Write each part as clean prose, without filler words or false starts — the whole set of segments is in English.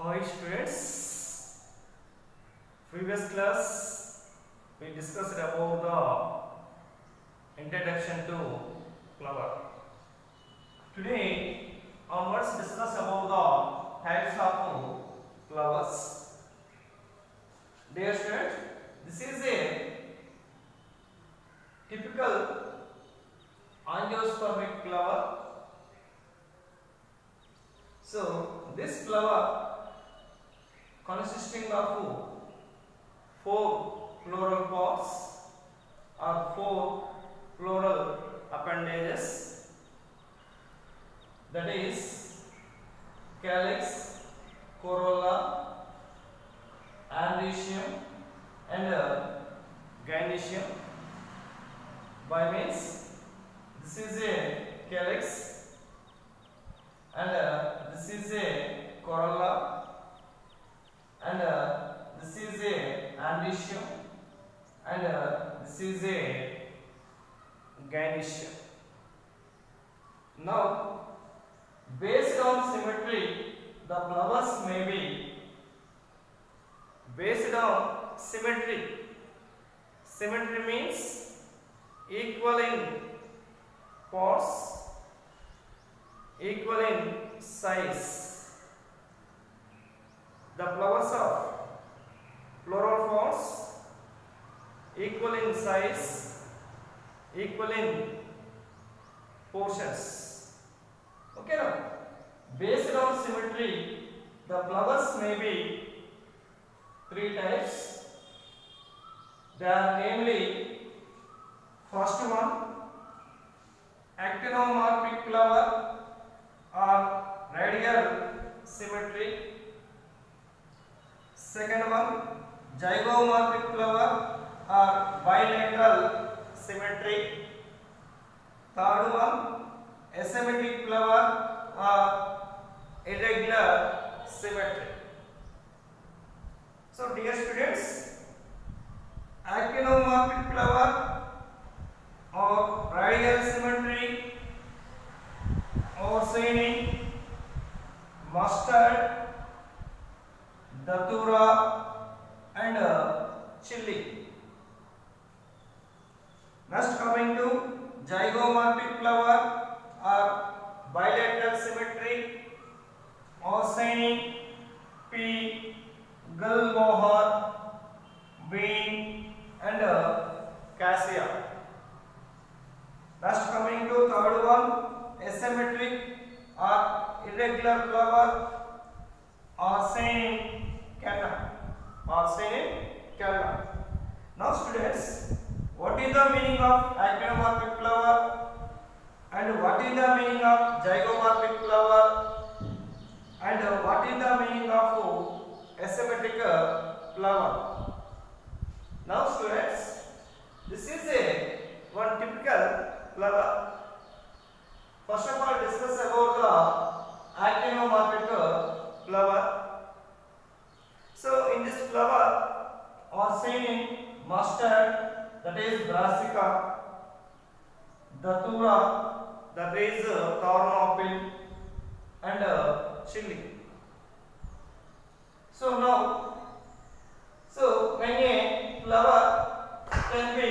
Hi students, previous class we discussed about the introduction to flower. Today onwards discuss about the types of flowers. Dear students, this is a typical angiospermic flower. So this flower consisting of 4 floral pods or 4 floral appendages, that is calyx, corolla, androecium and gynoecium. By means this is a calyx and this is a corolla and this is a androecium and this is a gynoecium. Now, based on symmetry, the flowers may be based on symmetry. Symmetry means equal in parts, equal in size. The flowers of floral pods equal in size, equal in portions. Okay, now based on symmetry, the flowers may be 3 types. They are namely, first one, actinomorphic flower or radial symmetry. Second one, zygomorphic flower or bilateral symmetry. Third one, asymmetric flower or irregular symmetry. So dear students, actinomorphic flower or radial symmetry or Orsini, mustard, datura and chili. Next, coming to zygomorphic flower or bilateral symmetry, Orsini, pea, gullmohar, bean and cassia. Next, coming to third one, asymmetric or irregular flower, Orsini canna. Now students, what is the meaning of actinomorphic flower and what is the meaning of zygomorphic flower and what is the meaning of asymmetric flower? Now students, this is one typical flower. First of all, discuss about the actinomorphic flower. So in this flower, Orsini, mustard, that is brassica, datura, that is thornapple and chili. So when a flower can be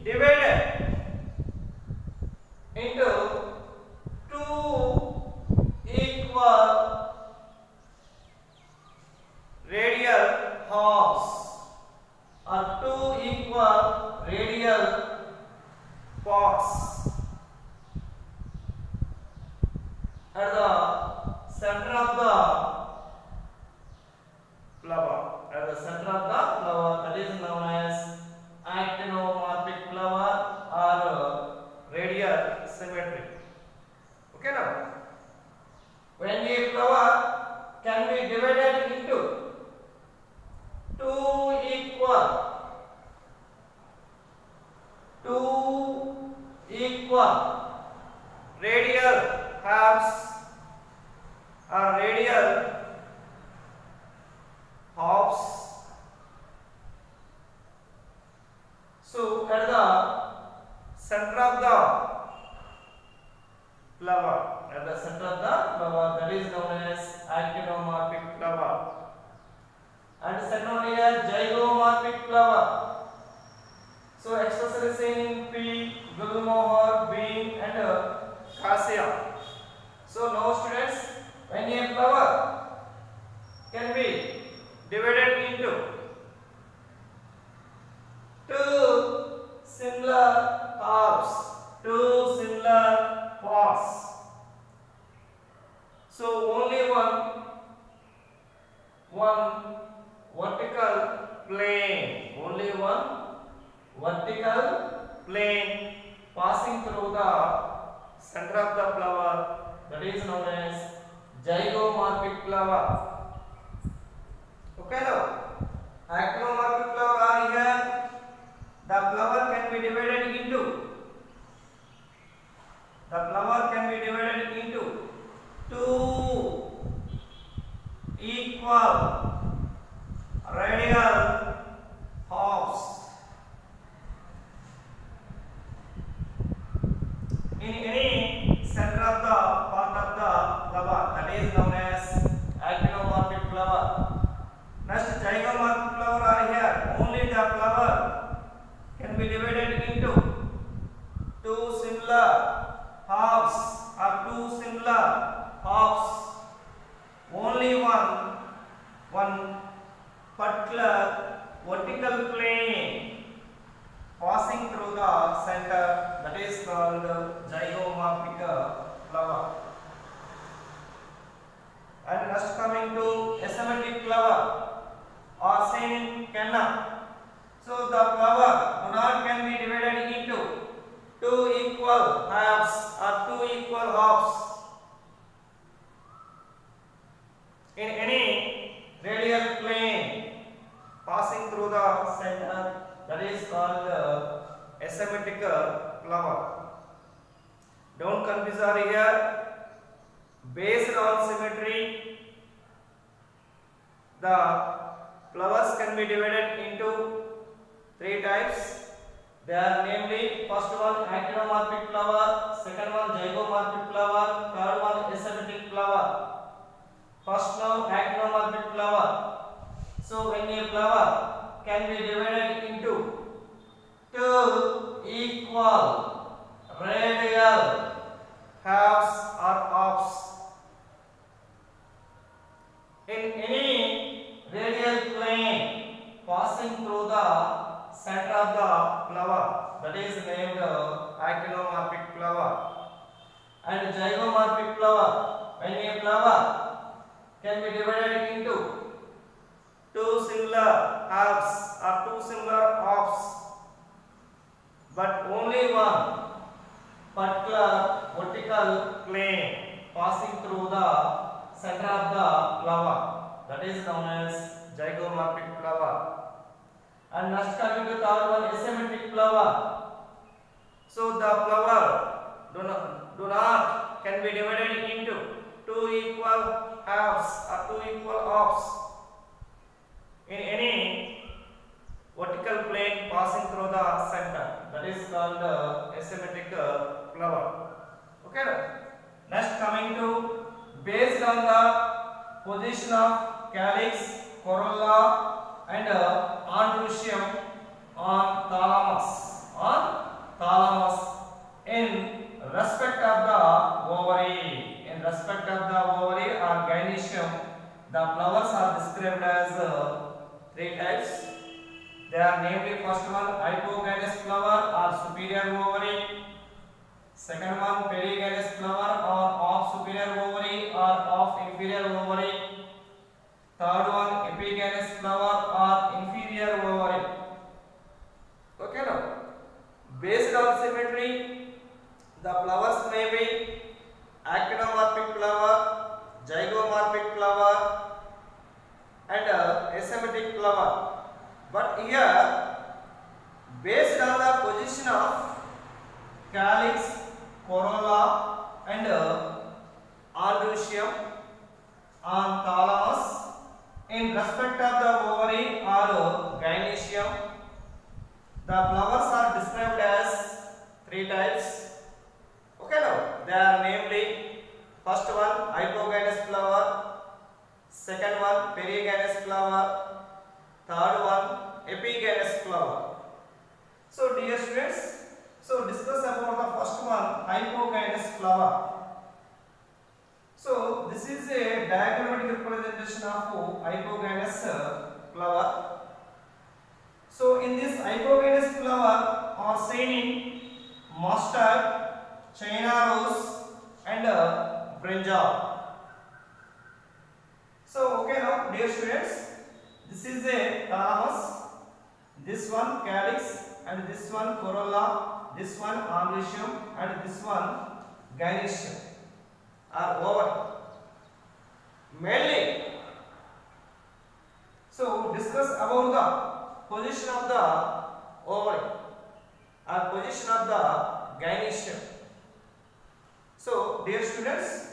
divided into 2 equal radial halves or 2 equal radial parts. At the center of the flower, that is known as actinomorphic flower or radial symmetry. Okay, now when a flower can be divided into 2 equal radial halves or radial halves. So at the center of the flower, that is known as actinomorphic flower. can be divided into two similar halves, two similar parts. So only one vertical plane, only one vertical plane passing through the center of the flower, that is known as zygomorphic flower. Okay, now actinomorphic flower are here. The flower can be divided into two equal radial halves. In any center of the part of the flower, that is known as actinomorphic flower. Next, zygomorphic flower are here. Only the flower can be divided into two similar halves or two similar halves. Only one particular vertical plane passing through the center, that is called zygomorphic flower. And next, coming to asymmetric flower or seen in canna. So the flower can be divided into two equal halves or two equal halves in any radial plane passing through the center, that is called asymmetric flower. Don't confuse are here. Based on symmetry, the flowers can be divided into three types. They are namely, first one actinomorphic flower, second one zygomorphic flower, third one asymmetric flower. First now actinomorphic flower. So when a flower can be divided into two equal radial halves or halves. In any radial plane passing through the center of the flower, that is named actinomorphic flower. And zygomorphic flower, when a flower can be divided into two similar halves or two similar halves, but only one particular vertical plane passing through the center of the flower, that is known as zygomorphic flower. And next, coming to third one, asymmetric flower. So the flower do not can be divided into two equal halves or two equal halves in any vertical plane passing through the center, that is called asymmetric flower. Okay. Next, coming to based on the position of calyx, corolla and androecium on thalamus in respect of the ovary. In respect of the ovary or gynoecium, the flowers are described as three types. They are namely, first one hypogynous flower or superior ovary, second one perigynous flower or of superior ovary or of inferior ovary, third one epigynous flower or inferior ovary. Okay, now based on symmetry, the flowers may be actinomorphic flower, zygomorphic flower and asymmetric flower. But here, based on the position of calyx, corolla and androecium on thalamus in respect of the ovary or gynoecium, the flowers are described as three types. Okay, now they are namely, first one hypogynous flower, second one perigynous flower, third one epigynous flower. So dear students, so discuss about the first one, hypogynous flower. So this is a diagrammatic representation representation of hypogynous flower. So in this hypogynous flower are seen in mustard, China rose and brinjal. So okay, now dear students, this is a thalamus, this one calyx, and this one corolla, this one androecium, and this one gynoecium are over. Mainly, so discuss about the position of the ovary or position of the gynoecium. So dear students,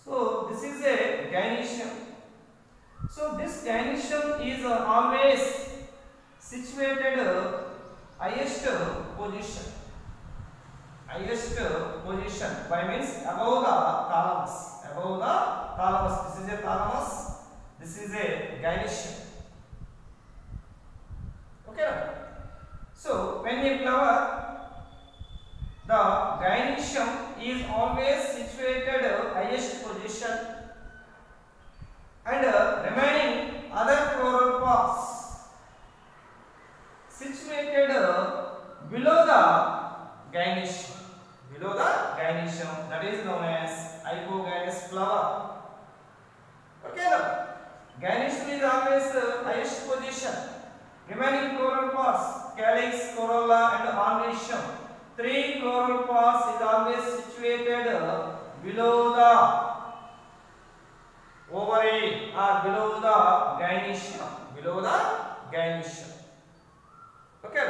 so this is a gynoecium. So this gynoecium is always situated highest position. Highest position by means above the thalamus. Above the thalamus. This is a thalamus. This is a gynoecium. Okay. So when a flower, the gynoecium is always situated highest position, and remaining other floral parts situated below the gynoecium. Below the gynoecium, that is known as hypogynous flower. Okay, now gynoecium is always highest position. Remaining floral parts, calyx, corolla, and androecium. Three floral parts is always situated below the ovary or below the gynoecium. Below the gynoecium. Okay.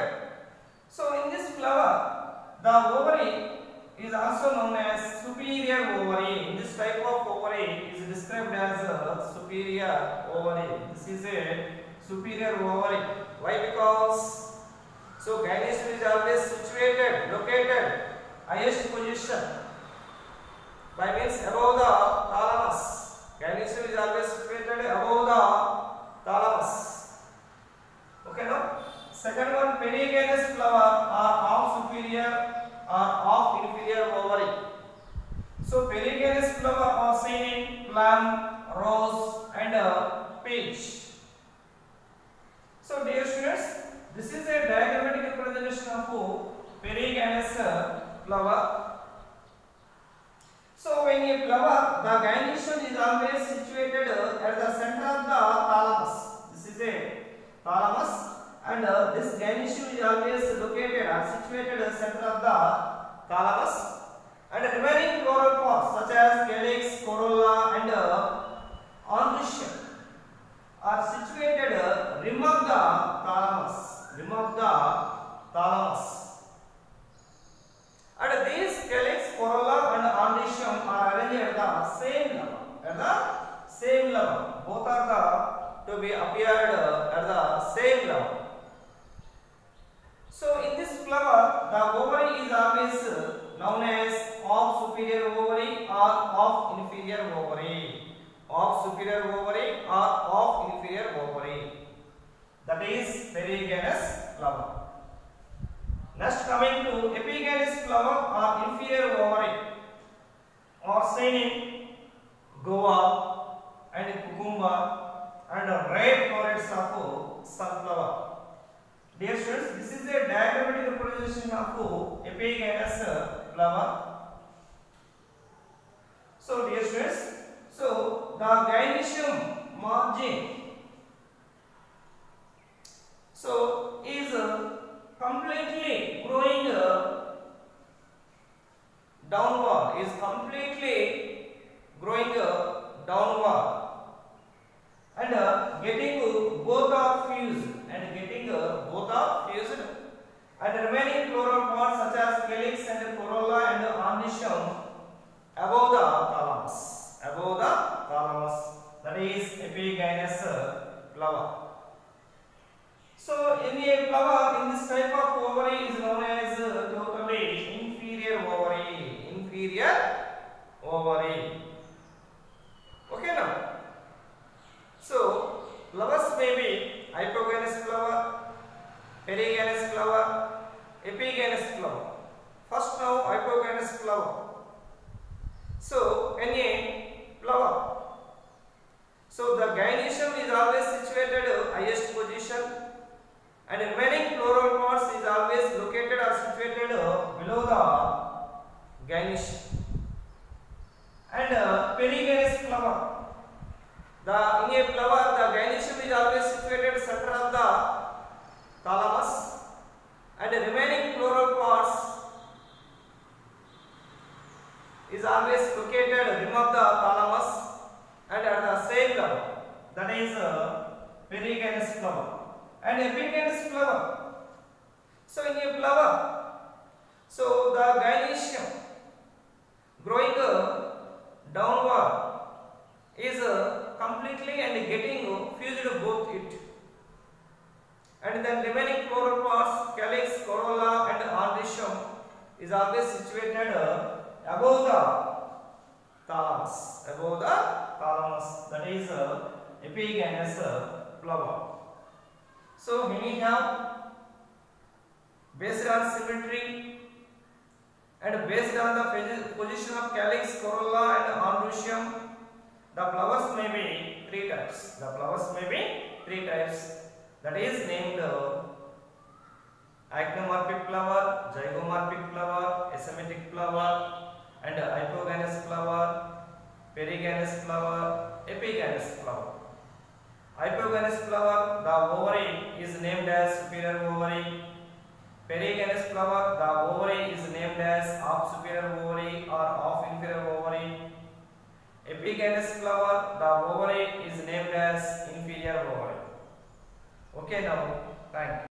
So in this flower, the ovary is also known as superior ovary. In this type of ovary is described as a superior ovary. This is a superior ovary. Why? Because so gynoecium is always situated, located highest position by means above the thalamus. Gynoecium is always situated above the thalamus. Okay, now second one, perigynous flower are of superior or of inferior ovary. So perigynous flower are seen in plum, rose, and peach. So dear students, this is a diagrammatic representation of perigynous flower. So when a flower, the gynoecium is always situated at the center of the thalamus. This is a thalamus, and this gynoecium is always located or situated at the center of the thalamus, and remaining floral parts such as calyx, corolla, and androecium are situated rim of the thalamus. Rim of the thalamus. And these calyx, corolla, and androecium are arranged at the same level. At the same level. Both are to be appeared at the same level. So in this flower, the ovary is always known as of superior ovary or of inferior ovary. Of superior ovary or of inferior ovary. That is perigynous flower. Next, coming to epigynous flower or inferior ovary are seen in guava and cucumber and red florets of sunflower. Dear students, this is a diagrammatic representation of epigynous flower. So dear students, so the gynoecium margin so is completely growing downward, is completely growing downward, and getting both are fused, and remaining floral parts such as calyx and corolla and androecium above the thalamus, that is epigynous flower. So in a flower, in this type of ovary is known as totally inferior ovary. Okay now. So flowers may be hypogynous flower, perigynous flower, epigynous flower. First now hypogynous flower. So when a flower, So the gynoecium is always situated highest position, and remaining floral parts is always located or situated below the gynoecium. And periganous flower. In a flower, the gynoecium is always situated center of the thalamus, and the remaining floral parts is always located rim of the thalamus and at the same level. That is periganous flower. And epiganous flower. So in a flower, so the gynoecium growing downward is completely and getting fused both it, and then remaining floral parts, calyx, corolla and androecium is always situated above the thalamus, that is epiganous flower. So we have, based on symmetry and based on the position of calyx, corolla and androecium, the flowers may be three types. That is named actinomorphic flower, zygomorphic flower, asymmetric flower, and hypogamous flower, periganous flower, epiganous flower. Hypogamous flower, the ovary is named as superior ovary. Periganous flower, the ovary is named as half superior ovary or half inferior ovary. Epiganous flower, the ovary is named as inferior ovary. Okay, now thank you.